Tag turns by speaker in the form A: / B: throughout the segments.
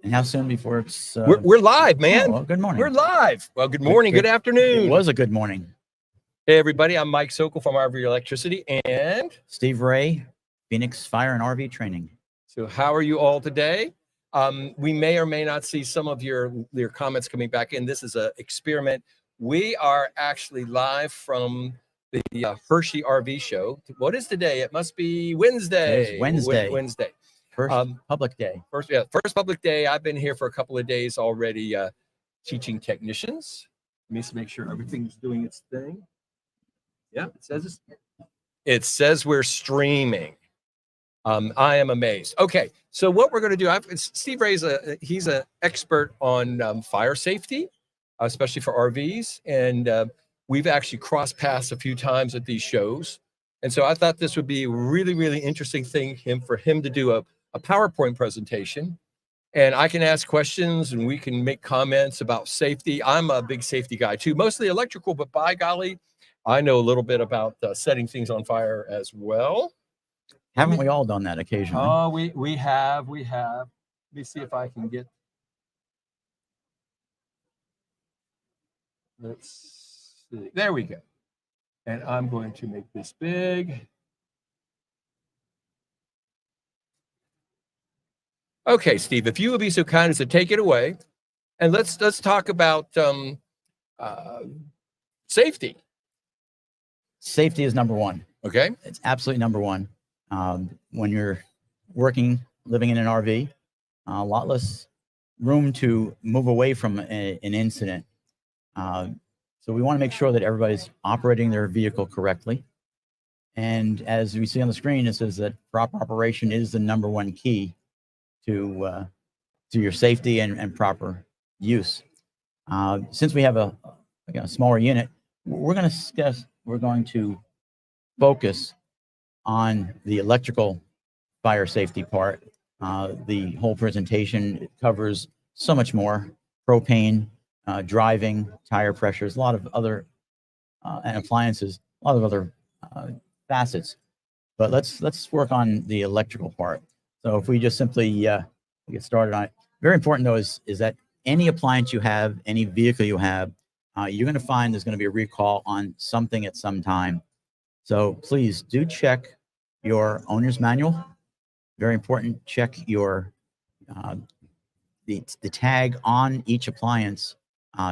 A: And how soon before it's...
B: We're live, man.
A: Oh, well, good morning.
B: We're live. Well, good morning, good afternoon.
A: It was a good morning.
B: Hey, everybody. I'm Mike Sokol from RVelectricity and...
A: Steve Raye, Phoenix Fire and RV Training.
B: So how are you all today? We may or may not see some of your comments coming back in. This is an experiment. We are actually live from the Hershey RV show. What is today? It must be Wednesday.
A: It's Wednesday.
B: Wednesday.
A: First public day.
B: First public day. I've been here for a couple of days already teaching technicians. Let me just make sure everything's doing its thing. Yeah, it says we're streaming. I am amazed. Okay, so what we're going to do, Steve Raye, he's an expert on fire safety, especially for RVs, and we've actually crossed paths a few times at these shows. And so I thought this would be a really, really interesting thing for him to do a PowerPoint presentation, and I can ask questions and we can make comments about safety. I'm a big safety guy too, mostly electrical, but by golly, I know a little bit about setting things on fire as well.
A: Haven't we all done that occasionally?
B: Oh, we have. Let me see if I can get. Let's see. There we go. And I'm going to make this big. Okay, Steve, if you would be so kind as to take it away, and let's talk about safety.
A: Safety is number one.
B: Okay.
A: It's absolutely number one. When you're living in an RV, a lot less room to move away from an incident. So we want to make sure that everybody's operating their vehicle correctly. And as we see on the screen, it says that proper operation is the number one key to your safety and proper use. Since we have a smaller unit, we're going to focus on the electrical fire safety part. The whole presentation covers so much more: propane, driving, tire pressures, a lot of other and appliances, a lot of other facets. But let's work on the electrical part. So if we just simply get started on it, very important though is that any appliance you have, any vehicle you have, you're going to find there's going to be a recall on something at some time. So please do check your owner's manual. Very important. Check your the tag on each appliance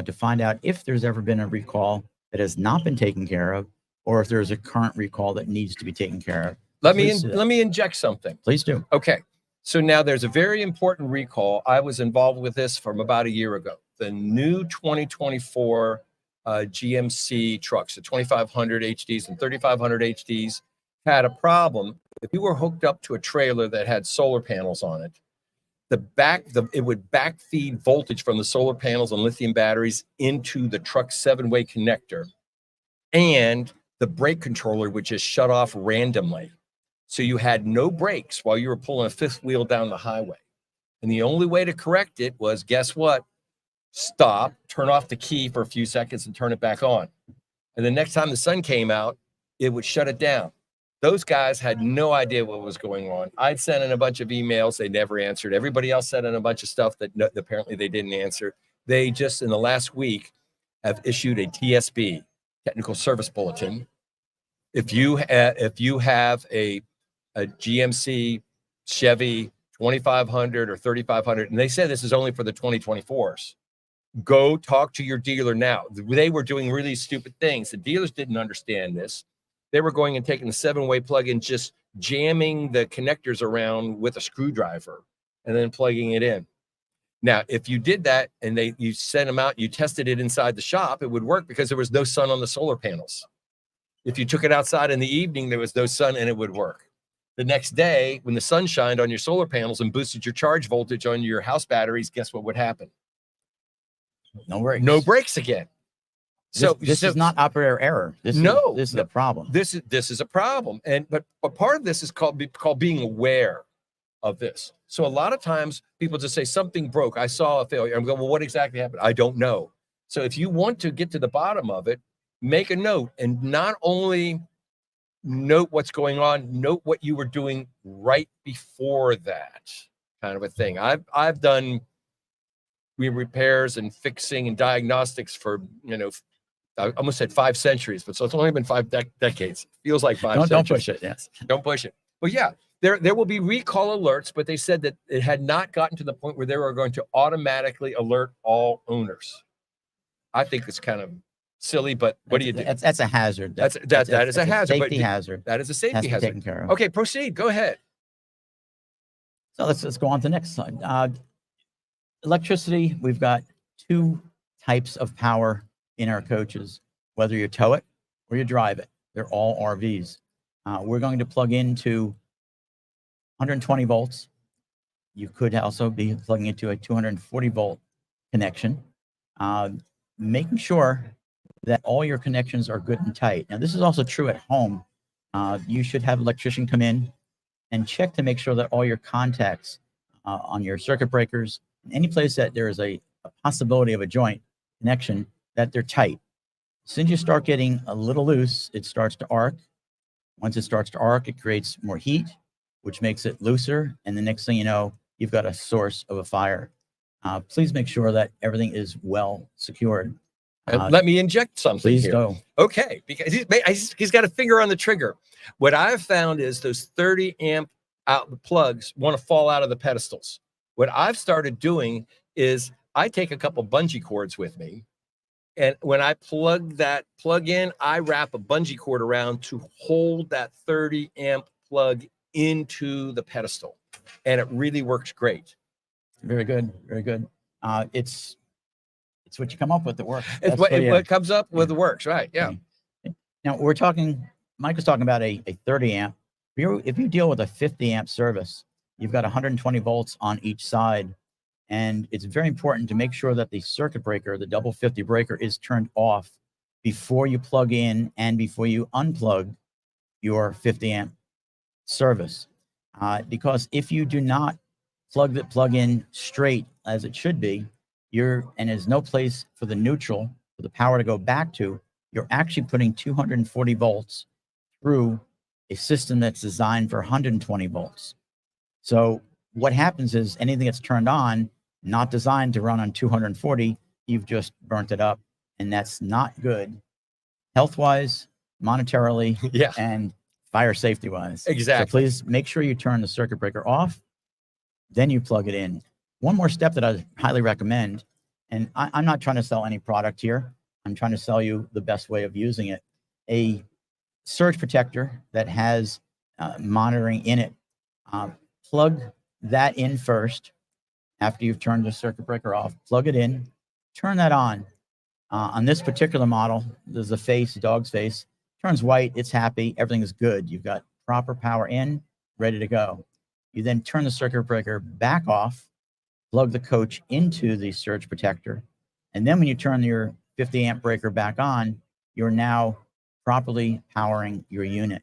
A: to find out if there's ever been a recall that has not been taken care of, or if there's a current recall that needs to be taken care of.
B: Let me inject something.
A: Please do.
B: Okay. So now there's a very important recall. I was involved with this from about a year ago. The new 2024 GMC trucks, the 2500 HDs and 3500 HDs, had a problem. If you were hooked up to a trailer that had solar panels on it, it would backfeed voltage from the solar panels and lithium batteries into the truck's 7-way connector, and the brake controller would just shut off randomly. So you had no brakes while you were pulling a fifth wheel down the highway. And the only way to correct it was, guess what? Stop, turn off the key for a few seconds and turn it back on. And the next time the sun came out, it would shut it down. Those guys had no idea what was going on. I'd sent in a bunch of emails. They never answered. Everybody else sent in a bunch of stuff that apparently they didn't answer. They just, in the last week, have issued a TSB, Technical Service Bulletin. If you have a GMC, Chevy 2500 or 3500, and they said this is only for the 2024s, go talk to your dealer now. They were doing really stupid things. The dealers didn't understand this. They were going and taking the 7-way plug-in, just jamming the connectors around with a screwdriver and then plugging it in. Now, if you did that and you sent them out, you tested it inside the shop, it would work because there was no sun on the solar panels. If you took it outside in the evening, there was no sun and it would work. The next day, when the sun shined on your solar panels and boosted your charge voltage on your house batteries, guess what would happen?
A: No brakes.
B: No brakes again. So
A: this is not operator error. This is a problem.
B: This is a problem. But part of this is called being aware of this. So a lot of times people just say something broke. I saw a failure. I'm going, well, what exactly happened? I don't know. So if you want to get to the bottom of it, make a note, and not only note what's going on, note what you were doing right before that. kind of a thing. I've done repairs and fixing and diagnostics for, I almost said 5 centuries, but so it's only been 5 decades. Feels like 5 centuries.
A: Don't push it. Yes.
B: Don't push it. But yeah, there will be recall alerts, but they said that it had not gotten to the point where they were going to automatically alert all owners. I think it's kind of silly, but what do you do?
A: That's a hazard.
B: That is a hazard.
A: Safety hazard.
B: That is a safety hazard.
A: Taken care of.
B: Okay, proceed. Go ahead.
A: So let's go on to the next slide. Electricity, we've got 2 types of power in our coaches, whether you tow it or you drive it. They're all RVs. We're going to plug into 120 volts. You could also be plugging into a 240 volt connection, making sure that all your connections are good and tight. Now, this is also true at home. You should have an electrician come in and check to make sure that all your contacts on your circuit breakers, any place that there is a possibility of a joint connection, that they're tight. As soon as you start getting a little loose, it starts to arc. Once it starts to arc, it creates more heat, which makes it looser. And the next thing you know, you've got a source of a fire. Please make sure that everything is well secured.
B: Let me inject something
A: Please
B: here.
A: go.
B: Okay, because he's got a finger on the trigger. What I've found is those 30 amp out plugs want to fall out of the pedestals. What I've started doing is I take a couple bungee cords with me, and when I plug in, I wrap a bungee cord around to hold that 30 amp plug into the pedestal, and it really works great.
A: Very good. Very good. It's what you come up with that works.
B: It's what comes up with works, right? Yeah.
A: Okay. Now Mike was talking about a 30 amp. If you deal with a 50 amp service, you've got 120 volts on each side. And it's very important to make sure that the circuit breaker, the double 50 breaker, is turned off before you plug in and before you unplug your 50 amp service. Because if you do not plug in straight as it should be, and there's no place for the neutral, for the power to go back to, you're actually putting 240 volts through a system that's designed for 120 volts. So what happens is anything that's turned on, not designed to run on 240, you've just burnt it up. And that's not good health-wise, monetarily,
B: yeah,
A: and fire safety-wise.
B: Exactly.
A: So please make sure you turn the circuit breaker off, then you plug it in. One more step that I highly recommend, and I'm not trying to sell any product here. I'm trying to sell you the best way of using it. A surge protector that has monitoring in it. Plug that in first. After you've turned the circuit breaker off, plug it in, turn that on. On this particular model, there's a face, dog's face, turns white, it's happy, everything is good. You've got proper power in, ready to go. You then turn the circuit breaker back off, plug the coach into the surge protector, and then when you turn your 50 amp breaker back on, you're now properly powering your unit.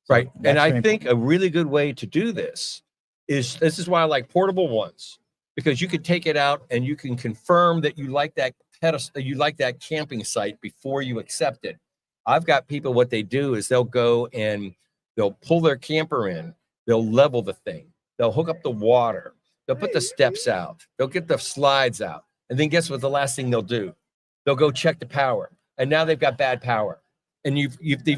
A: So
B: right. And I think a really good way to do this is why I like portable ones, because you could take it out and you can confirm that you like that pedestal, you like that camping site before you accept it. I've got people, what they do is they'll go and they'll pull their camper in, they'll level the thing, they'll hook up the water, they'll put the steps out, they'll get the slides out, and then guess what the last thing they'll do? They'll go check the power, and now they've got bad power. And you've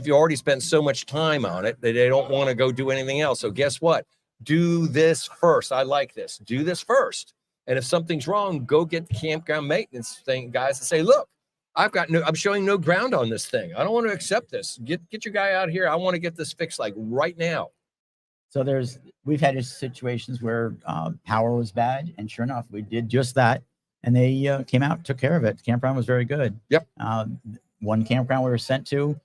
B: already spent so much time on it that they don't want to go do anything else. So guess what? Do this first. I like this. Do this first. And if something's wrong, go get the campground maintenance thing guys and say, look, I'm showing no ground on this thing. I don't want to accept this. Get your guy out here. I want to get this fixed like right now.
A: So we've had situations where power was bad, and sure enough, we did just that, and they came out, took care of it. The campground was very good.
B: Yep.
A: One campground we were sent to,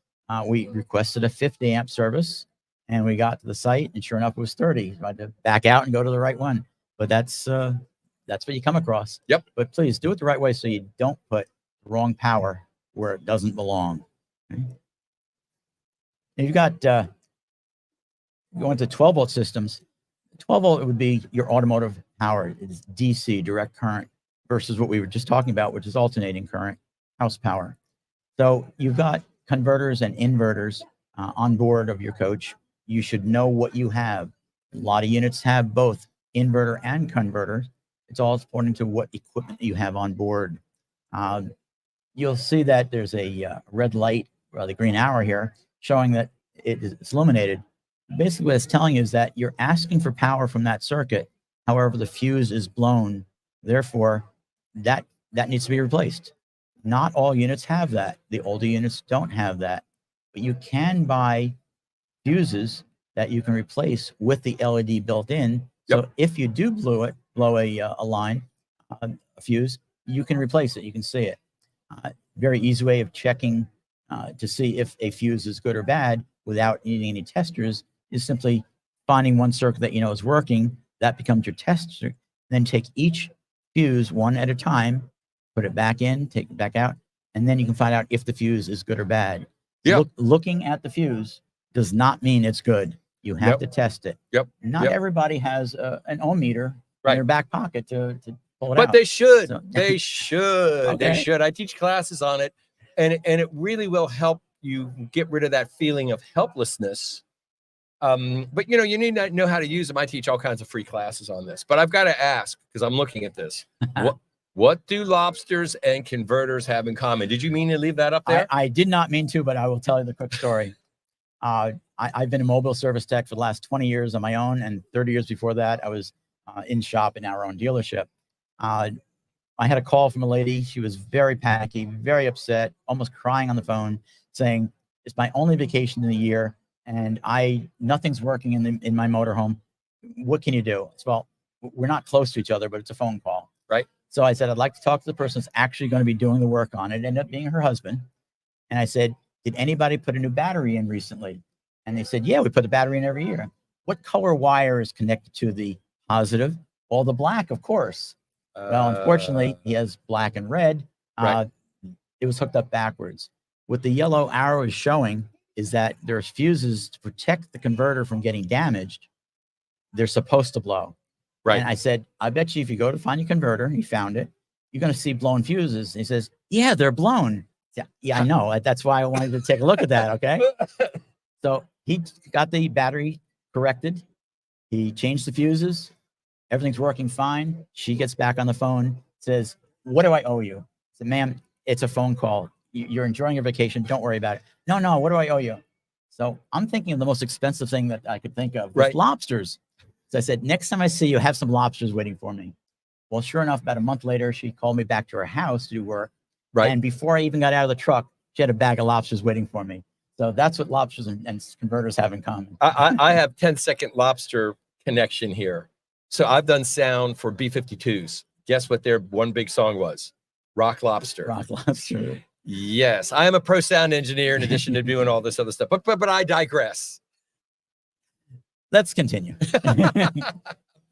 A: we requested a 50 amp service, and we got to the site, and sure enough, it was 30. So I had to back out and go to the right one. But that's what you come across.
B: Yep.
A: But please do it the right way so you don't put the wrong power where it doesn't belong. Okay? And you've got going to 12 volt systems. 12 volt would be your automotive power. It's DC, direct current, versus what we were just talking about, which is alternating current, house power. So you've got converters and inverters on board of your coach. You should know what you have. A lot of units have both inverter and converter. It's all according to what equipment you have on board. You'll see that there's a red light, or the green arrow here, showing that it's illuminated. Basically, what it's telling you is that you're asking for power from that circuit. However, the fuse is blown. Therefore, that needs to be replaced. Not all units have that. The older units don't have that. But you can buy fuses that you can replace with the LED built in. So if you do blow a line, a fuse, you can replace it. You can see it. Very easy way of checking to see if a fuse is good or bad without needing any testers is simply finding one circuit that you know is working. That becomes your tester. Then take each fuse one at a time, put it back in, take it back out, and then you can find out if the fuse is good or bad. Looking at the fuse does not mean it's good. You have to test it. Not everybody has an ohm meter in their back pocket to pull it out.
B: But they should.
A: So,
B: they should.
A: Okay.
B: They should. I teach classes on it, and it really will help you get rid of that feeling of helplessness. But you know, you need to know how to use them. I teach all kinds of free classes on this, but I've got to ask, because I'm looking at this. What do lobsters and converters have in common? Did you mean to leave that up there?
A: I did not mean to, but I will tell you the quick story. I've been a mobile service tech for the last 20 years on my own, and 30 years before that, I was in shop in our own dealership. I had a call from a lady. She was very panicky, very upset, almost crying on the phone, saying, "It's my only vacation in the year, and nothing's working in my motorhome. What can you do?" It's, well, we're not close to each other, but it's a phone call.
B: Right.
A: So I said, I'd like to talk to the person that's actually going to be doing the work on it. It ended up being her husband. And I said, did anybody put a new battery in recently? And they said, yeah, we put a battery in every year. What color wire is connected to the positive? Well, the black, of course. Well, unfortunately, he has black and red. It was hooked up backwards. What the yellow arrow is showing is that there's fuses to protect the converter from getting damaged. They're supposed to blow. Right. And I said, I bet you if you go to find your converter, he found it, you're going to see blown fuses. And he says, yeah, they're blown. Yeah, I know. That's why I wanted to take a look at that. Okay. So he got the battery corrected. He changed the fuses. Everything's working fine. She gets back on the phone, says, what do I owe you? I said, ma'am, it's a phone call. You're enjoying your vacation. Don't worry about it. No, what do I owe you? So I'm thinking of the most expensive thing that I could think of, lobsters. So I said, next time I see you, have some lobsters waiting for me. Well, sure enough, about a month later, she called me back to her house to do work. Right. And before I even got out of the truck, she had a bag of lobsters waiting for me. So that's what lobsters and converters have in common.
B: I have 10-second lobster connection here. So I've done sound for B-52s. Guess what their one big song was? Rock Lobster.
A: Rock Lobster.
B: Yes, I am a pro sound engineer in addition to doing all this other stuff. But I digress.
A: Let's continue.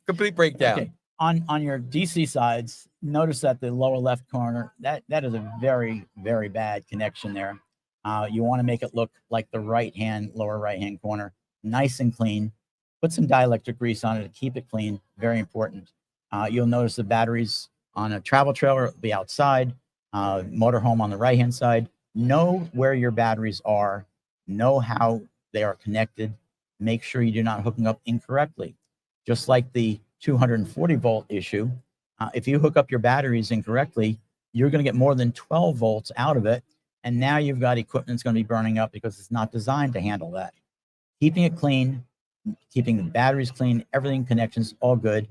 B: Complete breakdown.
A: Okay. On your DC sides, notice that the lower left corner, that is a very, very bad connection there. You want to make it look like the lower right-hand corner, nice and clean. Put some dielectric grease on it to keep it clean. Very important. You'll notice the batteries on a travel trailer will be outside, motorhome on the right-hand side. Know where your batteries are. Know how they are connected. Make sure you do not hook them up incorrectly. Just like the 240 volt issue, if you hook up your batteries incorrectly, you're going to get more than 12 volts out of it. And now you've got equipment that's going to be burning up because it's not designed to handle that. Keeping it clean, keeping the batteries clean, everything, connections, all good.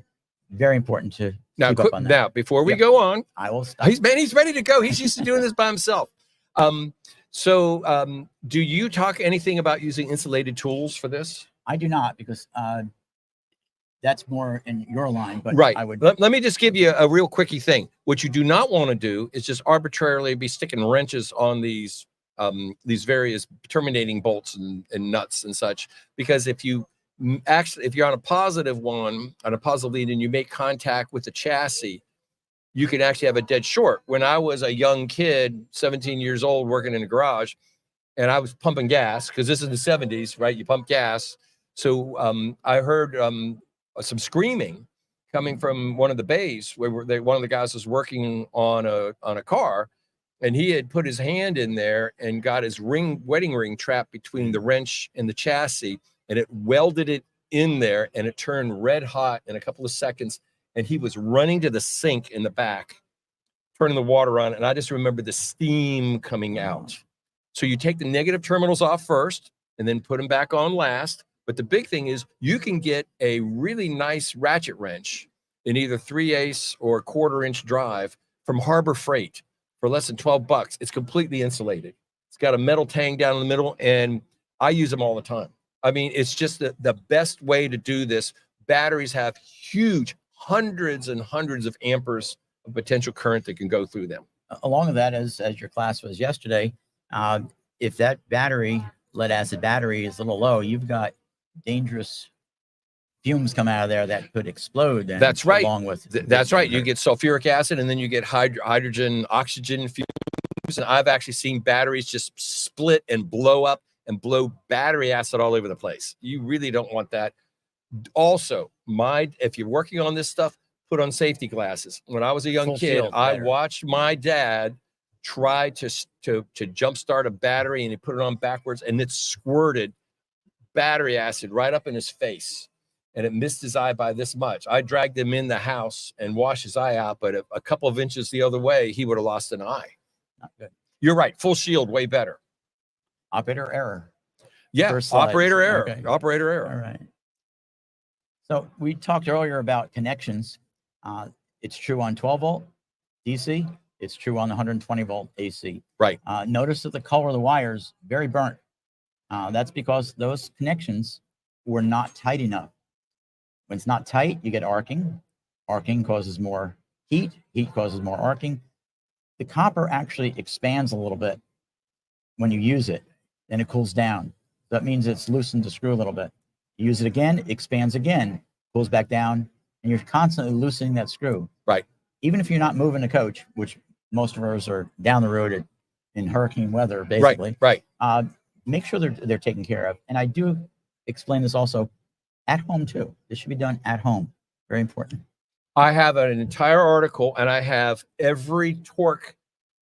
A: Very important to keep up on that.
B: Now, before we go on,
A: I will stop.
B: He's ready to go. He's used to doing this by himself. So do you talk anything about using insulated tools for this?
A: I do not, because that's more in your line, but
B: right.
A: I would.
B: Let me just give you a real quickie thing. What you do not want to do is just arbitrarily be sticking wrenches on these various terminating bolts and nuts and such, because if you're on a positive lead and you make contact with the chassis, you can actually have a dead short. When I was a young kid, 17 years old, working in a garage, and I was pumping gas, because this is the 70s, right? You pump gas. So I heard some screaming coming from one of the bays where one of the guys was working on a car, and he had put his hand in there and got his wedding ring trapped between the wrench and the chassis, and it welded it in there and it turned red hot in a couple of seconds. And he was running to the sink in the back, turning the water on. And I just remember the steam coming out. So you take the negative terminals off first and then put them back on last. But the big thing is you can get a really nice ratchet wrench in either 3/8 or 1/4 inch drive from Harbor Freight for less than $12. It's completely insulated. It's got a metal tang down in the middle, and I use them all the time. I mean, it's just the best way to do this. Batteries have huge hundreds and hundreds of amperes of potential current that can go through them.
A: Along with that, as your class was yesterday, if that battery, lead acid battery, is a little low, you've got dangerous fumes come out of there that could explode. Then,
B: that's right.
A: Along with
B: that's right. You get sulfuric acid, and then you get hydrogen, oxygen fumes. And I've actually seen batteries just split and blow up and blow battery acid all over the place. You really don't want that. Also, if you're working on this stuff, put on safety glasses. When I was a young
A: Full
B: kid,
A: shield,
B: I
A: better.
B: watched my dad try to jumpstart a battery, and he put it on backwards, and it squirted battery acid right up in his face, and it missed his eye by this much. I dragged him in the house and washed his eye out, but a couple of inches the other way, he would have lost an eye.
A: Not good.
B: You're right. Full shield, way better.
A: Operator error.
B: Yeah,
A: First slide.
B: operator error.
A: Okay.
B: Operator error.
A: All right. So we talked earlier about connections. It's true on 12 volt DC. It's true on the 120 volt AC.
B: Right.
A: Notice that the color of the wires very burnt. That's because those connections were not tight enough. When it's not tight, you get arcing. Arcing causes more heat. Heat causes more arcing. The copper actually expands a little bit when you use it, and it cools down. That means it's loosened the screw a little bit. You use it again, it expands again, cools back down, and you're constantly loosening that screw.
B: Right.
A: Even if you're not moving the coach, which most of ours are down the road in hurricane weather, basically.
B: Right.
A: Make sure they're taken care of. And I do explain this also at home too. This should be done at home. Very important.
B: I have an entire article, and I have every torque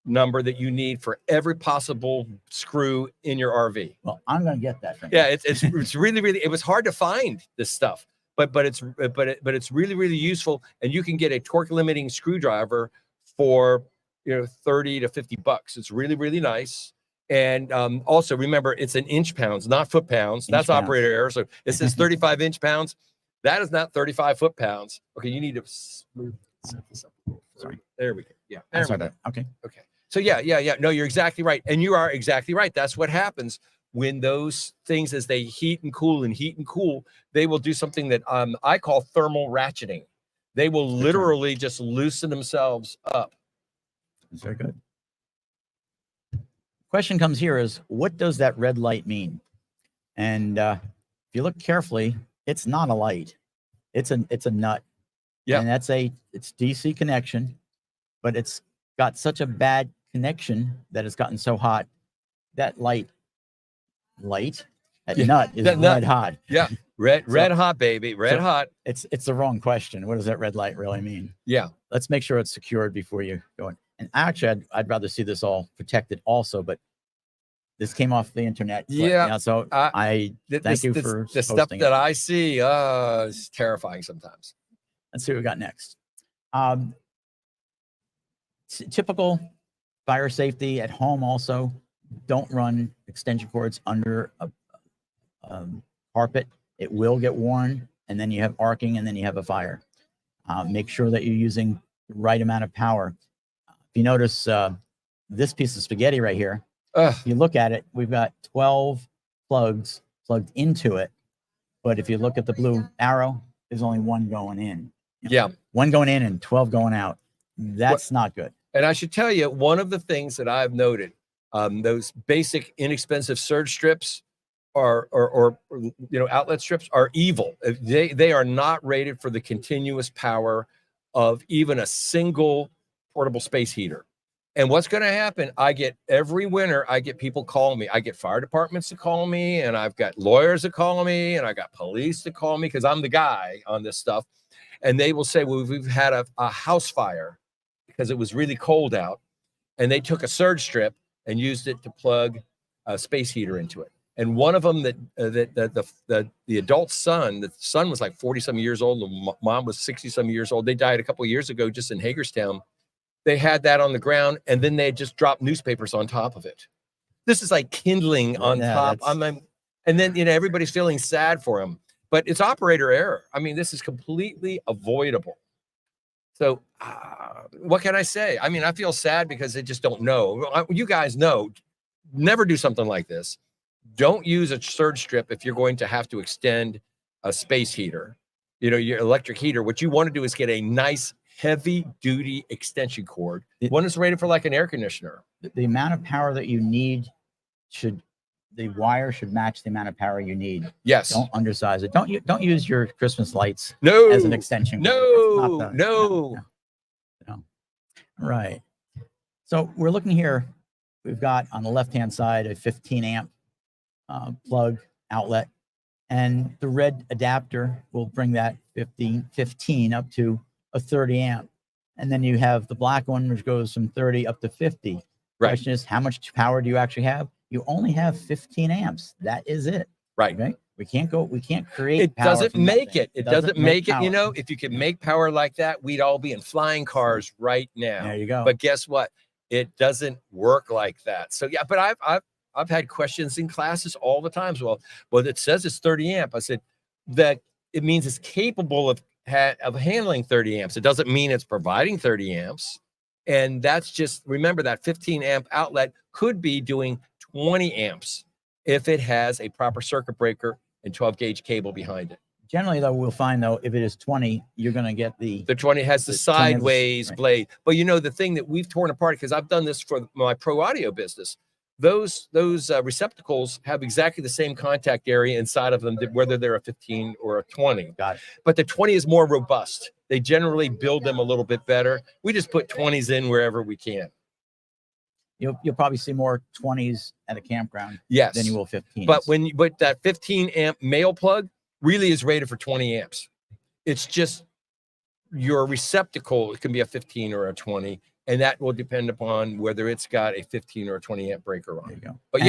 B: number that you need for every possible screw in your RV.
A: Well, I'm going to get that from you.
B: Yeah, it's really it was hard to find this stuff, but it's really useful, and you can get a torque limiting screwdriver for $30 to $50. It's really nice. And also remember, it's in inch pounds, not foot pounds. That's
A: pounds.
B: operator error. So it says 35 inch pounds. That is not 35 foot pounds. Okay, you need to smooth this up. Sorry. There we go. Yeah. There we go.
A: Okay.
B: Okay. So yeah. No, you're exactly right. And you are exactly right. That's what happens when those things, as they heat and cool, they will do something that I call thermal ratcheting. They will literally just loosen themselves up.
A: That's very good. Question comes here is, what does that red light mean? And if you look carefully, it's not a light. It's a nut.
B: Yeah.
A: And it's DC connection, but it's got such a bad connection that it's gotten so hot. That nut is red hot.
B: Yeah. Red hot, baby. Red hot.
A: It's the wrong question. What does that red light really mean?
B: Yeah.
A: Let's make sure it's secured before you go in. And actually, I'd rather see this all protected also, but this came off the internet.
B: Yeah.
A: So I thank you for
B: the stuff that I see. It's terrifying sometimes.
A: Let's see what we got next. Typical fire safety at home also. Don't run extension cords under a carpet. It will get worn, and then you have arcing, and then you have a fire. Make sure that you're using the right amount of power. If you notice this piece of spaghetti right here, if you look at it, we've got 12 plugs plugged into it. But if you look at the blue arrow, there's only one going in.
B: Yeah.
A: One going in and 12 going out. That's not good.
B: And I should tell you, one of the things that I've noted, those basic inexpensive surge strips or outlet strips are evil. They are not rated for the continuous power of even a single portable space heater. And what's going to happen, every winter, I get people calling me. I get fire departments to call me, and I've got lawyers that call me, and I got police to call me because I'm the guy on this stuff. And they will say, well, we've had a house fire because it was really cold out, and they took a surge strip and used it to plug a space heater into it. And one of them the adult son, the son was like 40 some years old, the mom was 60 some years old. They died a couple of years ago just in Hagerstown. They had that on the ground, and then they just dropped newspapers on top of it. This is like kindling on top. And then, everybody's feeling sad for him, but it's operator error. I mean, this is completely avoidable. So what can I say? I mean, I feel sad because they just don't know. You guys know, never do something like this. Don't use a surge strip if you're going to have to extend a space heater, your electric heater. What you want to do is get a nice heavy duty extension cord. One is rated for like an air conditioner.
A: The amount of power that you need the wire should match the amount of power you need.
B: Yes.
A: Don't undersize it. Don't use your Christmas lights
B: no
A: as an extension cord.
B: No.
A: Right. So we're looking here. We've got on the left-hand side a 15 amp plug outlet, and the red adapter will bring that 15 up to a 30 amp. And then you have the black one, which goes from 30 up to 50.
B: Right.
A: Question is, how much power do you actually have? You only have 15 amps. That is it.
B: Right.
A: Okay. We can't create.
B: It doesn't make it. It doesn't make it.
A: Power.
B: If you could make power like that, we'd all be in flying cars right now.
A: There you go.
B: But guess what? It doesn't work like that. So yeah, but I've had questions in classes all the time. Well, it says it's 30 amp. I said that it means it's capable of handling 30 amps. It doesn't mean it's providing 30 amps. And that's just, remember that 15 amp outlet could be doing 20 amps if it has a proper circuit breaker and 12 gauge cable behind it.
A: Generally, though, we'll find, though, if it is 20, you're going to get the
B: 20 has the sideways blade. But the thing that we've torn apart, because I've done this for my pro audio business, those receptacles have exactly the same contact area inside of them, whether they're a 15 or a 20.
A: Got it.
B: But the 20 is more robust. They generally build them a little bit better. We just put 20s in wherever we can.
A: You'll probably see more 20s at a campground than you will 15s.
B: But that 15 amp male plug really is rated for 20 amps. It's just your receptacle. It can be a 15 or a 20. And that will depend upon whether it's got a 15 or a 20 amp breaker on.
A: There you go.
B: But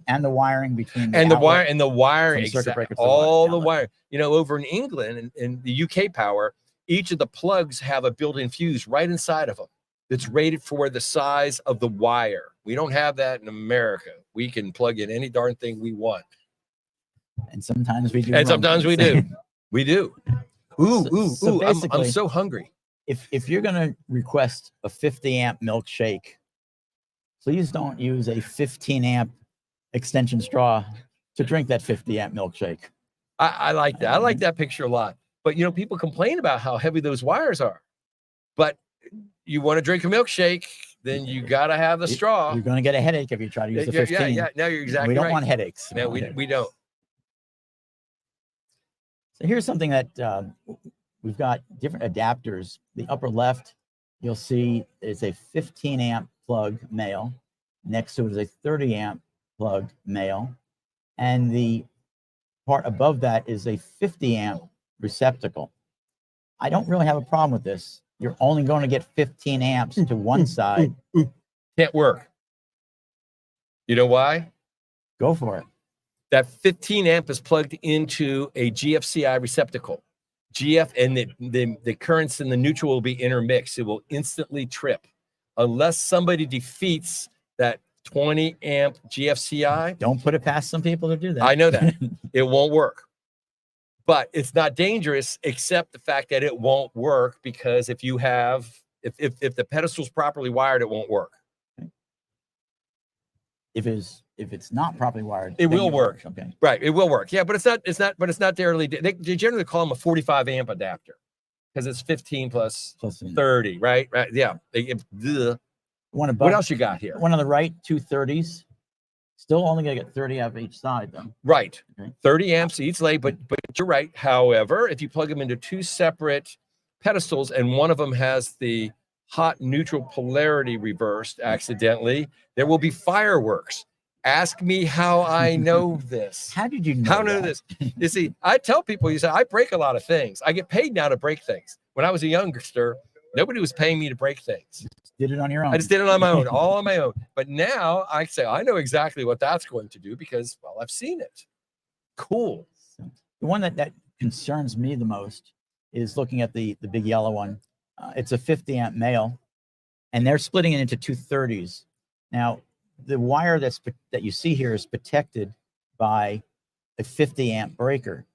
A: and the wiring between
B: the wire,
A: exactly.
B: All the wire. Over in England and the UK Power, each of the plugs have a built-in fuse right inside of them. That's rated for the size of the wire. We don't have that in America. We can plug in any darn thing we want.
A: And sometimes we do.
B: And sometimes we do. We do.
A: So
B: I'm so hungry.
A: If you're going to request a 50 amp milkshake, please don't use a 15 amp extension straw to drink that 50 amp milkshake.
B: I like that. I like that picture a lot. But people complain about how heavy those wires are. But you want to drink a milkshake, then you got to have the straw.
A: You're going to get a headache if you try to use the 15.
B: Yeah. No, you're exactly right.
A: We don't want headaches.
B: No, we don't.
A: So here's something that we've got different adapters. The upper left, you'll see is a 15 amp plug male. Next to it is a 30 amp plug male. And the part above that is a 50 amp receptacle. I don't really have a problem with this. You're only going to get 15 amps to one side.
B: Can't work. You know why?
A: Go for it.
B: That 15 amp is plugged into a GFCI receptacle. And the currents in the neutral will be intermixed. It will instantly trip unless somebody defeats that 20 amp GFCI.
A: Don't put it past some people to do that.
B: I know that. It won't work. But it's not dangerous, except the fact that it won't work, because if the pedestal's properly wired, it won't work.
A: If it's not properly wired,
B: it will work.
A: Okay.
B: Right. It will work. Yeah, but it's not generally, they generally call them a 45 amp adapter because it's 15 plus 30, right? Right. Yeah. What else you got here?
A: One on the right, 2 30s. Still only going to get 30 out of each side, though.
B: Right.
A: Okay.
B: 30 amps each lane, but you're right. However, if you plug them into 2 separate pedestals and one of them has the hot neutral polarity reversed accidentally, there will be fireworks. Ask me how I know this.
A: How did you know?
B: How I know this? You see, I tell people, I break a lot of things. I get paid now to break things. When I was a youngster, nobody was paying me to break things.
A: did it on your own.
B: I just did it on my own, all on my own. But now I say, I know exactly what that's going to do because, well, I've seen it. Cool.
A: So the one that concerns me the most is looking at the big yellow one. It's a 50 amp male, and they're splitting it into 230s. Now, the wire that you see here is protected by a 50 amp breaker.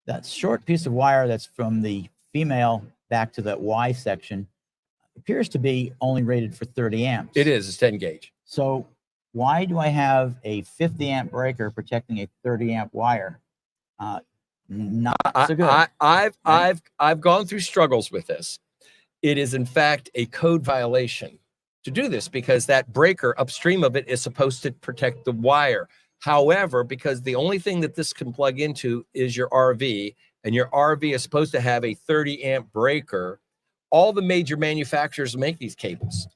A: That short piece of wire that's from the female back to that Y section appears to be only rated for 30 amps.
B: It is. It's 10 gauge.
A: So why do I have a 50 amp breaker protecting a 30 amp wire? Not so good.
B: I've gone through struggles with this. It is in fact a code violation to do this because that breaker upstream of it is supposed to protect the wire. However, because the only thing that this can plug into is your RV, and your RV is supposed to have a 30 amp breaker, all the major manufacturers make these cables.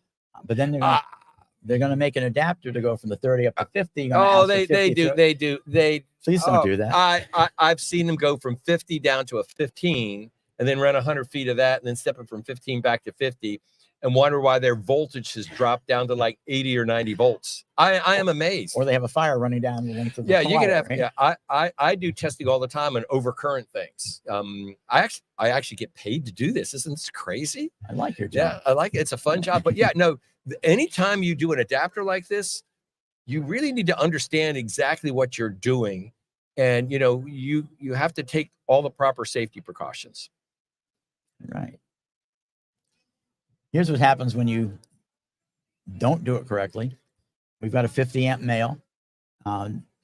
A: But then they're going to make an adapter to go from the 30 up to 50.
B: Oh, they do.
A: Please don't do that.
B: I've seen them go from 50 down to a 15 and then run 100 feet of that and then step it from 15 back to 50 and wonder why their voltage has dropped down to like 80 or 90 volts. I am amazed.
A: Or they have a fire running down the length of the
B: wire,
A: you can have,
B: right? Yeah, I do testing all the time on overcurrent things. I actually get paid to do this. Isn't this crazy?
A: I like your job.
B: Yeah, I like it. It's a fun job. But yeah, no, anytime you do an adapter like this, you really need to understand exactly what you're doing. And, you know, you have to take all the proper safety precautions.
A: Right. Here's what happens when you don't do it correctly. We've got a 50 amp male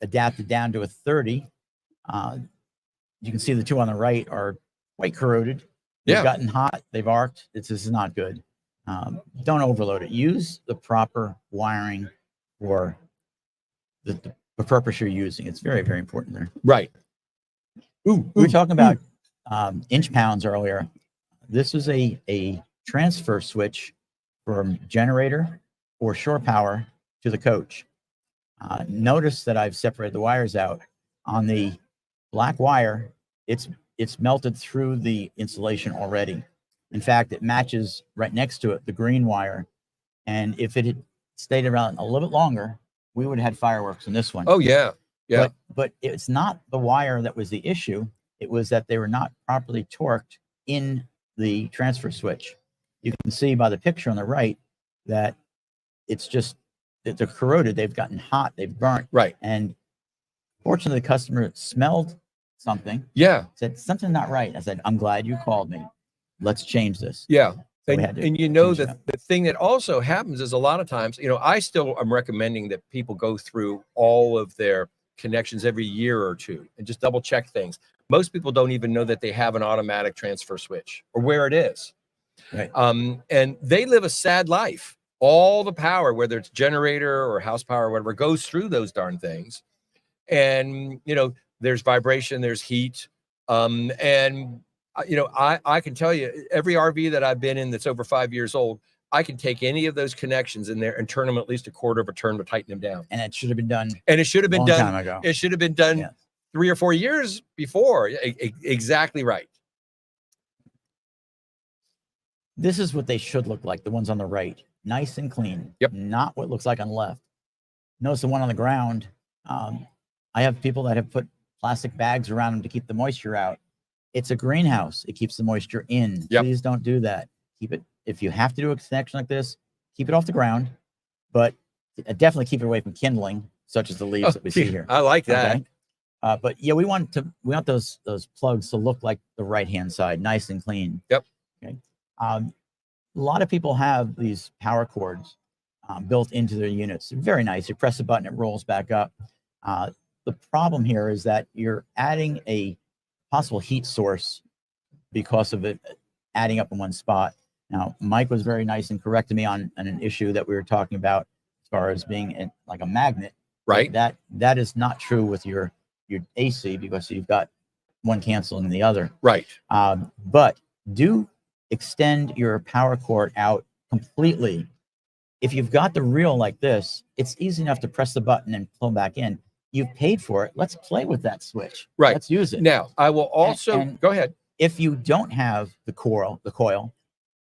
A: adapted down to a 30. You can see the two on the right are quite corroded. They've gotten hot. They've arced. This is not good. Don't overload it. Use the proper wiring for the purpose you're using. It's very, very important there.
B: Right.
A: We were talking about inch pounds earlier. This is a transfer switch from generator or shore power to the coach. Notice that I've separated the wires out. On the black wire, it's melted through the insulation already. In fact, it matches right next to it, the green wire. And if it had stayed around a little bit longer, we would have had fireworks in this one.
B: Oh, yeah. Yeah.
A: But it's not the wire that was the issue. It was that they were not properly torqued in the transfer switch. You can see by the picture on the right that it's just that they're corroded. They've gotten hot. They've burnt.
B: Right.
A: And fortunately, the customer smelled something.
B: Yeah.
A: Said something not right. I said, I'm glad you called me. Let's change this.
B: Yeah.
A: So
B: and you know that the thing that also happens is a lot of times, you know, I still am recommending that people go through all of their connections every year or two and just double check things. Most people don't even know that they have an automatic transfer switch or where it is.
A: Right.
B: And they live a sad life. All the power, whether it's generator or house power or whatever, goes through those darn things. And, you know, there's vibration, there's heat. You know, I can tell you every RV that I've been in that's over 5 years old, I can take any of those connections in there and turn them at least a quarter of a turn to tighten them down.
A: And it should have been done.
B: And it should have been done.
A: Time ago.
B: It should have been done 3 or 4 years before. Exactly right.
A: This is what they should look like, the ones on the right. Nice and clean.
B: Yep.
A: Not what it looks like on the left. Notice the one on the ground. I have people that have put plastic bags around them to keep the moisture out. It's a greenhouse. It keeps the moisture in.
B: Yep.
A: Please don't do that. Keep it, if you have to do a connection like this, keep it off the ground, but definitely keep it away from kindling, such as the leaves that we see here.
B: I like that.
A: Okay? But yeah, we want those plugs to look like the right-hand side, nice and clean.
B: Yep.
A: Okay. A lot of people have these power cords built into their units. Very nice. You press a button, it rolls back up. The problem here is that you're adding a possible heat source because of it adding up in one spot. Now, Mike was very nice and corrected me on an issue that we were talking about as far as being like a magnet.
B: Right.
A: That is not true with your AC because you've got one canceling the other.
B: Right.
A: But do extend your power cord out completely. If you've got the reel like this, it's easy enough to press the button and pull back in. You've paid for it. Let's play with that switch.
B: Right.
A: Let's use it.
B: Now, I will also
A: and
B: go ahead.
A: If you don't have the coil,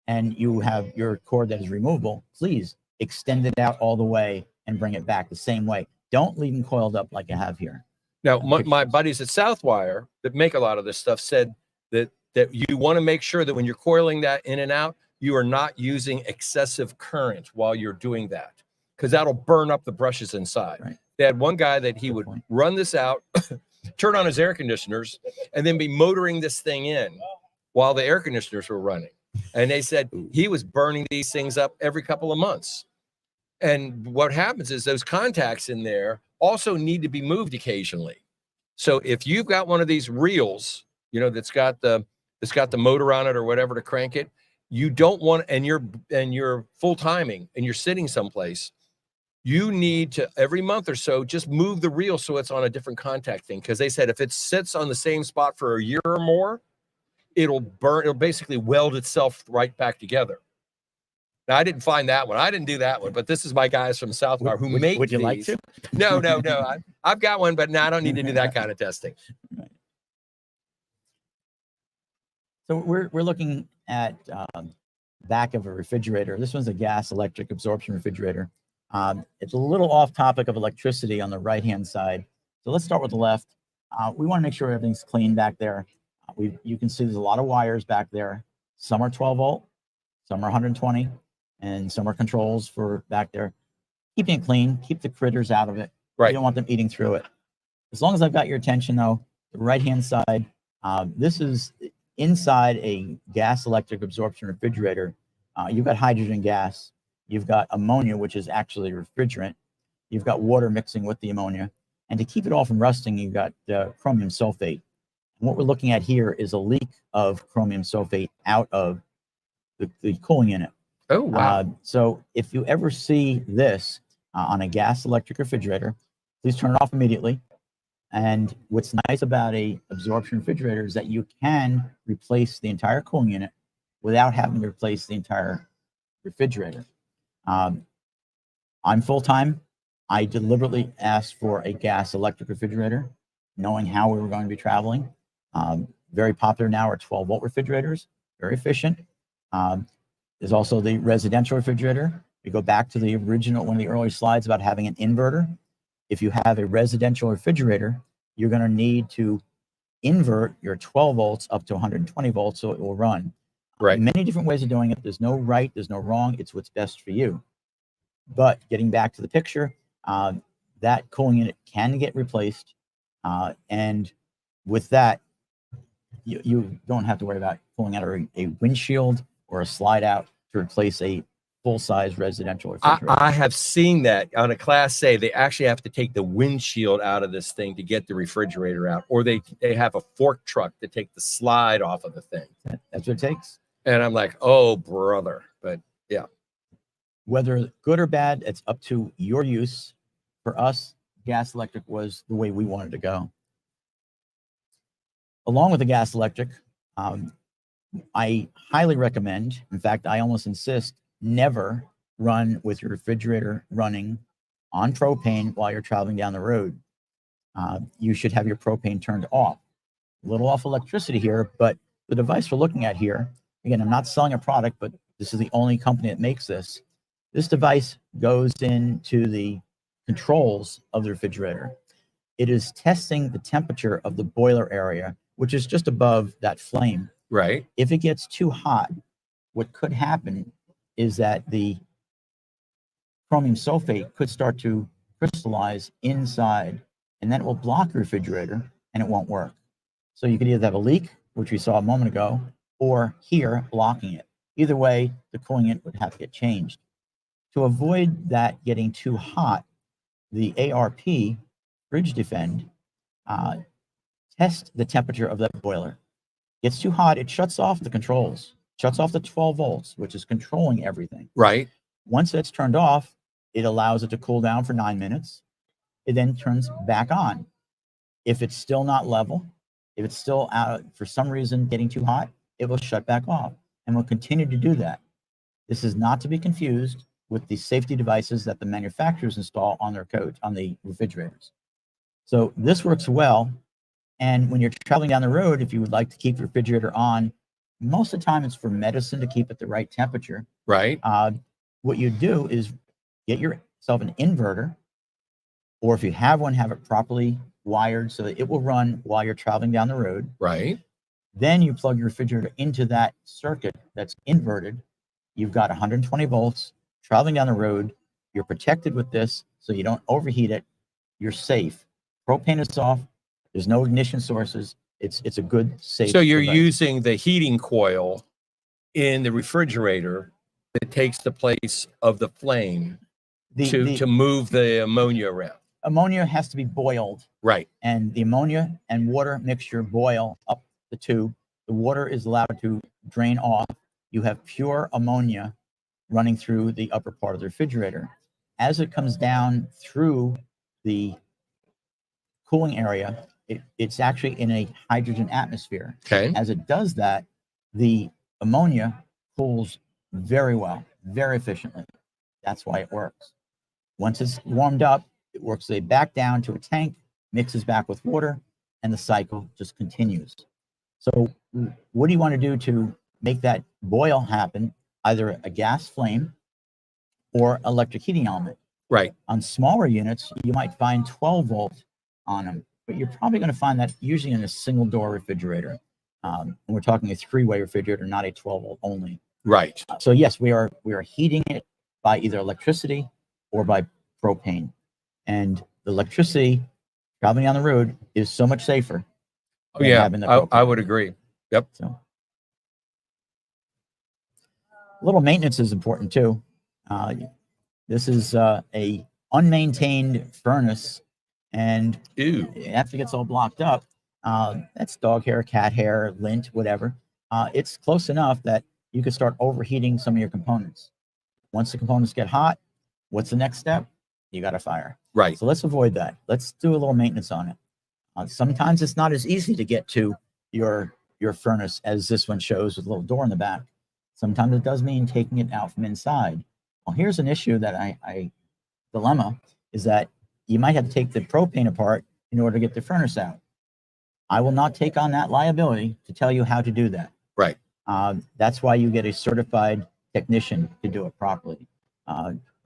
A: and you have your cord that is removable, please extend it out all the way and bring it back the same way. Don't leave them coiled up like I have here.
B: Now, my buddies at Southwire that make a lot of this stuff said that you want to make sure that when you're coiling that in and out, you are not using excessive current while you're doing that, because that'll burn up the brushes inside.
A: Right.
B: They had one guy that he would run this out, turn on his air conditioners, and then be motoring this thing in while the air conditioners were running. And they said he was burning these things up every couple of months. And what happens is those contacts in there also need to be moved occasionally. So if you've got one of these reels, you know, that's got the motor on it or whatever to crank it, you don't want, and you're full timing and you're sitting someplace, you need to every month or so just move the reel so it's on a different contact thing. Because they said if it sits on the same spot for a year or more, it'll basically weld itself right back together. Now, I didn't find that one. I didn't do that one, but this is my guys from Southwire who make
A: Would you
B: these.
A: like to?
B: No. I've got one, but no, I don't need to do that kind of testing.
A: Right. So we're looking at back of a refrigerator. This one's a gas electric absorption refrigerator. It's a little off topic of electricity on the right-hand side. So let's start with the left. We want to make sure everything's clean back there. You can see there's a lot of wires back there. Some are 12 volt, some are 120, and some are controls for back there. Keeping it clean, keep the critters out of it.
B: Right.
A: You don't want them eating through it. As long as I've got your attention though, the right-hand side, this is inside a gas electric absorption refrigerator. You've got hydrogen gas, you've got ammonia, which is actually a refrigerant. You've got water mixing with the ammonia. And to keep it all from rusting, you've got chromium sulfate. And what we're looking at here is a leak of chromium sulfate out of the cooling unit.
B: Oh, wow.
A: So if you ever see this on a gas electric refrigerator, please turn it off immediately. And what's nice about a absorption refrigerator is that you can replace the entire cooling unit without having to replace the entire refrigerator. I'm full-time. I deliberately asked for a gas electric refrigerator, knowing how we were going to be traveling. Very popular now are 12 volt refrigerators, very efficient. There's also the residential refrigerator. We go back to the original, one of the early slides about having an inverter. If you have a residential refrigerator, you're going to need to invert your 12 volts up to 120 volts so it will run.
B: Right.
A: Many different ways of doing it. There's no right, there's no wrong. It's what's best for you. But getting back to the picture, that cooling unit can get replaced. And with that, you don't have to worry about pulling out a windshield or a slide out to replace a full-size residential refrigerator.
B: I have seen that on a Class A. They actually have to take the windshield out of this thing to get the refrigerator out, or they have a fork truck to take the slide off of the thing.
A: That's what it takes.
B: And I'm like, oh, brother. But yeah.
A: Whether good or bad, it's up to your use. For us, gas electric was the way we wanted to go. Along with the gas electric, I highly recommend, in fact, I almost insist, never run with your refrigerator running on propane while you're traveling down the road. You should have your propane turned off. A little off electricity here, but the device we're looking at here, again, I'm not selling a product, but this is the only company that makes this. This device goes into the controls of the refrigerator. It is testing the temperature of the boiler area, which is just above that flame.
B: Right.
A: If it gets too hot, what could happen is that the chromium sulfate could start to crystallize inside, and then it will block the refrigerator and it won't work. So you could either have a leak, which we saw a moment ago, or here blocking it. Either way, the cooling unit would have to get changed. To avoid that getting too hot, the ARP Fridge Defend test the temperature of that boiler. Gets too hot, it shuts off the controls, shuts off the 12 volts, which is controlling everything.
B: Right.
A: Once that's turned off, it allows it to cool down for 9 minutes. It then turns back on. If it's still not level, if it's still out for some reason getting too hot, it will shut back off and will continue to do that. This is not to be confused with the safety devices that the manufacturers install on their codes, on the refrigerators. So this works well. And when you're traveling down the road, if you would like to keep your refrigerator on most of the time it's for medicine to keep it the right temperature.
B: Right.
A: What you do is get yourself an inverter, or if you have one, have it properly wired so that it will run while you're traveling down the road.
B: Right.
A: Then you plug your refrigerator into that circuit that's inverted. You've got 120 volts traveling down the road. You're protected with this so you don't overheat it. You're safe. Propane is off. There's no ignition sources. It's a good, safe.
B: So you're
A: device.
B: using the heating coil in the refrigerator that takes the place of the flame to move the ammonia around.
A: Ammonia has to be boiled.
B: Right.
A: And the ammonia and water mixture boil up the tube. The water is allowed to drain off. You have pure ammonia running through the upper part of the refrigerator. As it comes down through the cooling area, it's actually in a hydrogen atmosphere.
B: Okay.
A: As it does that, the ammonia cools very well, very efficiently. That's why it works. Once it's warmed up, it works its way back down to a tank, mixes back with water, and the cycle just continues. So what do you want to do to make that boil happen? Either a gas flame or electric heating element.
B: Right.
A: On smaller units, you might find 12 volt on them, but you're probably going to find that usually in a single door refrigerator. And we're talking a 3-way refrigerator, not a 12 volt only.
B: Right.
A: So yes, we are heating it by either electricity or by propane. And the electricity traveling down the road is so much safer.
B: Oh, yeah, I would agree. Yep.
A: So a little maintenance is important too. This is a unmaintained furnace, and after it gets all blocked up, that's dog hair, cat hair, lint, whatever. It's close enough that you could start overheating some of your components. Once the components get hot, what's the next step? You got to fire.
B: Right.
A: So let's avoid that. Let's do a little maintenance on it. Sometimes it's not as easy to get to your furnace as this one shows with a little door in the back. Sometimes it does mean taking it out from inside. Well, here's an issue that dilemma is that you might have to take the propane apart in order to get the furnace out. I will not take on that liability to tell you how to do that.
B: Right.
A: That's why you get a certified technician to do it properly.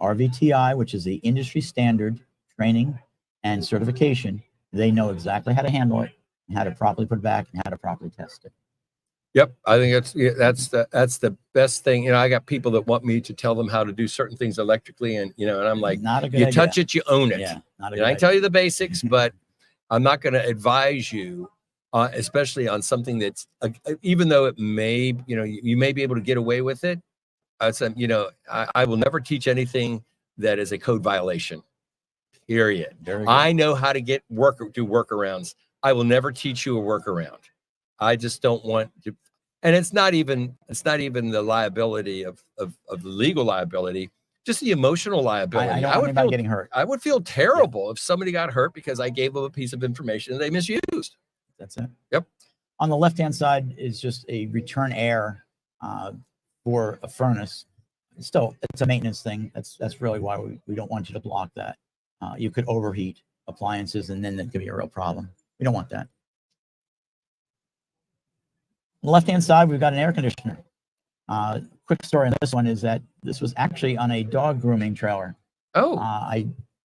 A: RVTI, which is the industry standard training and certification, they know exactly how to handle it, and how to properly put it back, and how to properly test it.
B: Yep, I think that's the best thing. I got people that want me to tell them how to do certain things electrically, and and I'm like,
A: not a good
B: you
A: idea.
B: touch it, you own it.
A: Yeah, not a
B: and
A: good
B: I
A: idea.
B: tell you the basics, but I'm not going to advise you, especially on something that's even though it may, you may be able to get away with it. I will never teach anything that is a code violation. Period. I know how to do workarounds. I will never teach you a workaround. I just don't want to, and it's not even the liability of legal liability, just the emotional liability.
A: I don't want anybody getting hurt.
B: I would feel terrible if somebody got hurt because I gave them a piece of information they misused.
A: That's it.
B: Yep.
A: On the left-hand side is just a return air for a furnace. Still, it's a maintenance thing. That's really why we don't want you to block that. You could overheat appliances, and then that could be a real problem. We don't want that. On the left-hand side, we've got an air conditioner. Quick story on this one is that this was actually on a dog grooming trailer.
B: Oh.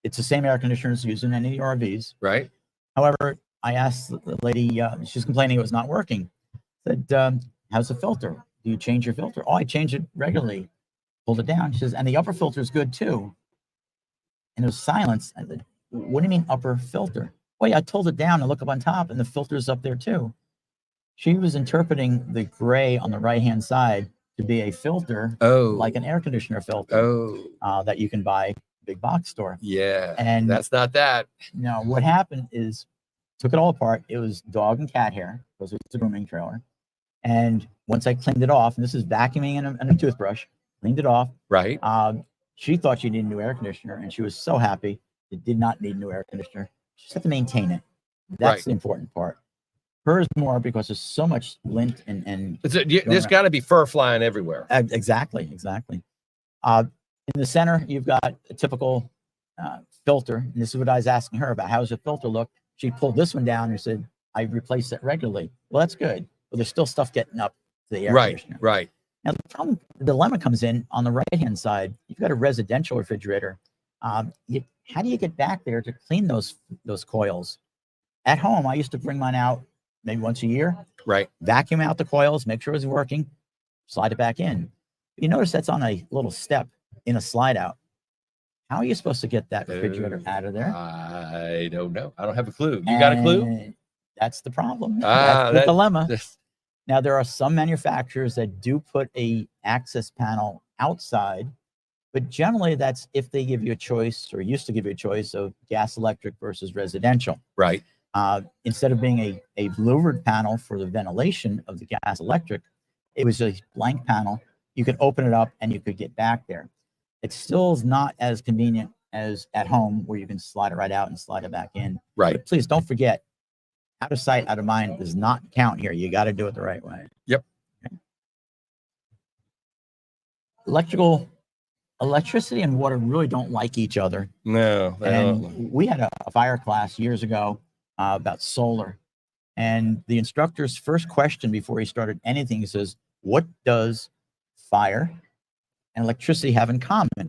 A: It's the same air conditioner as used in any RVs.
B: Right.
A: However, I asked the lady, she's complaining it was not working. Said, how's the filter? Do you change your filter? Oh, I change it regularly. Pulled it down. She says, and the upper filter is good too. And there was silence. I said, what do you mean upper filter? Well, yeah, I pulled it down and look up on top, and the filter's up there too. She was interpreting the gray on the right-hand side to be a filter, like an air conditioner filter, that you can buy big box store.
B: Yeah,
A: and
B: that's not that.
A: No, what happened is took it all apart. It was dog and cat hair because it's a grooming trailer. And once I cleaned it off, and this is vacuuming and a toothbrush, cleaned it off.
B: Right.
A: She thought she needed a new air conditioner, and she was so happy it did not need a new air conditioner. She just had to maintain it. That's the important part. Hers more because there's so much lint and
B: there's got to be fur flying everywhere.
A: Exactly. In the center, you've got a typical filter, and this is what I was asking her about. How does the filter look? She pulled this one down and said, I replace it regularly. Well, that's good, but there's still stuff getting up the air
B: Right,
A: conditioner.
B: right.
A: Now, the dilemma comes in on the right-hand side. You've got a residential refrigerator. How do you get back there to clean those coils? At home, I used to bring mine out maybe once a year,
B: Right.
A: vacuum out the coils, make sure it's working, slide it back in. You notice that's on a little step in a slide out. How are you supposed to get that refrigerator out of there?
B: I don't know. I don't have a clue. You got a clue?
A: That's the problem. That's the dilemma.
B: This,
A: Now, there are some manufacturers that do put a access panel outside, but generally that's if they give you a choice, or used to give you a choice, of gas electric versus residential.
B: right.
A: Instead of being a louvered panel for the ventilation of the gas electric, it was a blank panel. You could open it up and you could get back there. It still is not as convenient as at home, where you can slide it right out and slide it back in.
B: Right.
A: But please don't forget, out of sight, out of mind does not count here. You got to do it the right way.
B: Yep.
A: Okay. Electricity and water really don't like each other.
B: No.
A: And we had a fire class years ago about solar. And the instructor's first question before he started anything, he says, what does fire and electricity have in common?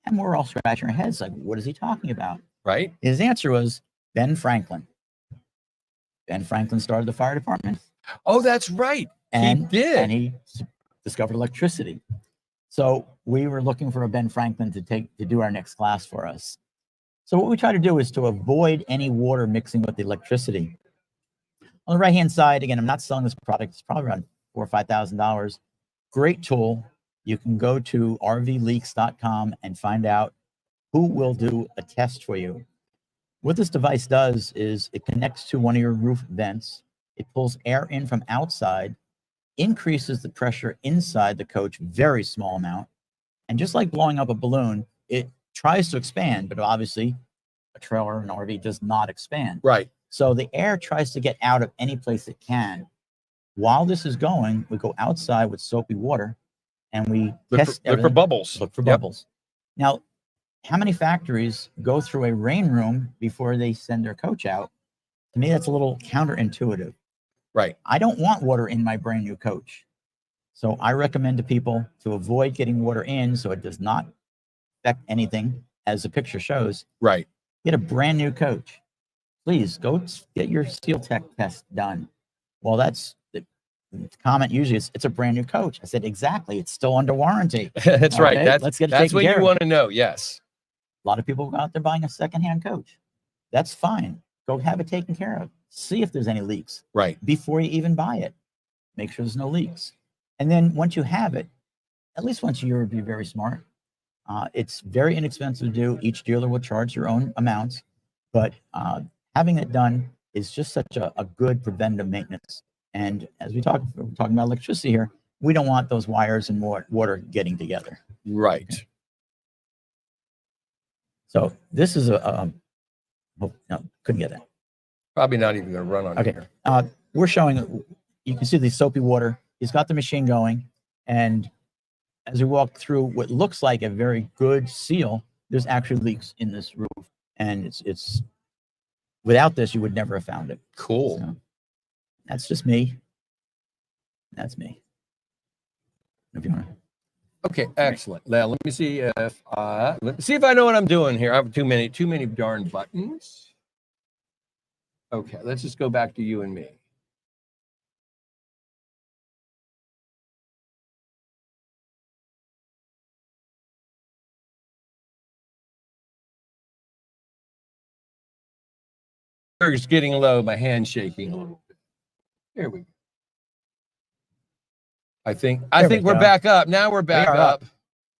A: And we're all scratching our heads like, what is he talking about?
B: Right.
A: His answer was Ben Franklin. Ben Franklin started the fire department.
B: Oh, that's right.
A: And,
B: he did.
A: And he discovered electricity. So we were looking for a Ben Franklin to do our next class for us. So what we try to do is to avoid any water mixing with the electricity. On the right-hand side, again, I'm not selling this product. It's probably around $4,000 or $5,000. Great tool. You can go to RVelectricity.com and find out who will do a test for you. What this device does is it connects to one of your roof vents. It pulls air in from outside, increases the pressure inside the coach, very small amount. And just like blowing up a balloon, it tries to expand, but obviously a trailer, an RV, does not expand.
B: Right.
A: So the air tries to get out of any place it can. While this is going, we go outside with soapy water and we
B: Look for bubbles.
A: Look for bubbles. Now, how many factories go through a rain room before they send their coach out? To me, that's a little counterintuitive.
B: Right.
A: I don't want water in my brand new coach. So I recommend to people to avoid getting water in so it does not affect anything, as the picture shows.
B: Right.
A: Get a brand new coach. Please go get your Seal Tech test done. Well, that's the comment usually is, it's a brand new coach. I said, exactly. It's still under warranty.
B: That's
A: okay?
B: right.
A: Let's get it
B: that's
A: taken
B: what
A: care
B: you
A: of.
B: want to know. Yes.
A: A lot of people go out there buying a secondhand coach. That's fine. Go have it taken care of. See if there's any leaks.
B: Right.
A: Before you even buy it. Make sure there's no leaks. And then once you have it, at least once a year would be very smart. It's very inexpensive to do. Each dealer will charge their own amounts. But having it done is just such a good preventive maintenance. And as we're talking about electricity here, we don't want those wires and water getting together.
B: Right.
A: Okay. So this is oh, no, couldn't get that.
B: Probably not even going to run on
A: Okay.
B: here.
A: We're showing, you can see the soapy water. He's got the machine going. And as we walk through what looks like a very good seal, there's actually leaks in this roof. And it's without this, you would never have found it.
B: Cool.
A: So that's just me. That's me. If you want to.
B: Okay, excellent. Now let me see if I know what I'm doing here. I have too many darn buttons. Okay, let's just go back to you and me. It's getting low, my hand's shaking a little bit. Here we go. I think we're back up. Now we're back up.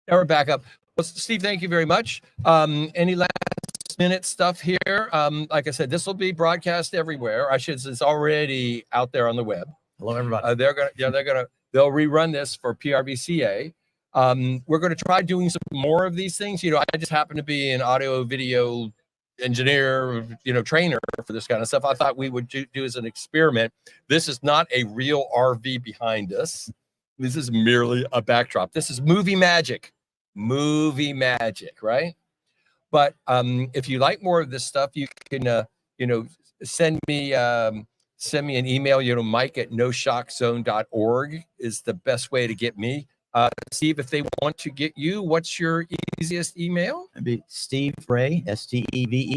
B: Now we're back up. Well, Steve, thank you very much. Any last minute stuff here? Like I said, this will be broadcast everywhere. It's already out there on the web.
A: Hello, everybody.
B: They'll rerun this for PRVCA. We're gonna try doing some more of these things. You know, I just happen to be an audio video engineer, trainer for this kind of stuff. I thought we would do as an experiment. This is not a real RV behind us. This is merely a backdrop. This is movie magic, right? But if you like more of this stuff, you can, send me send me an email. Mike@noshockzone.org is the best way to get me. Steve, if they want to get you, what's your easiest email?
A: It'd be Steve Raye, SteveRaye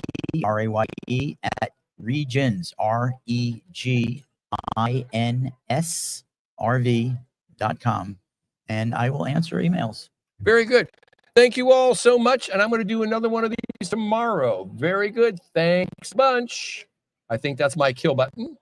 A: at Regions, REGINSRV.com. And I will answer emails.
B: Very good. Thank you all so much. And I'm going to do another one of these tomorrow. Very good. Thanks a bunch. I think that's my kill button.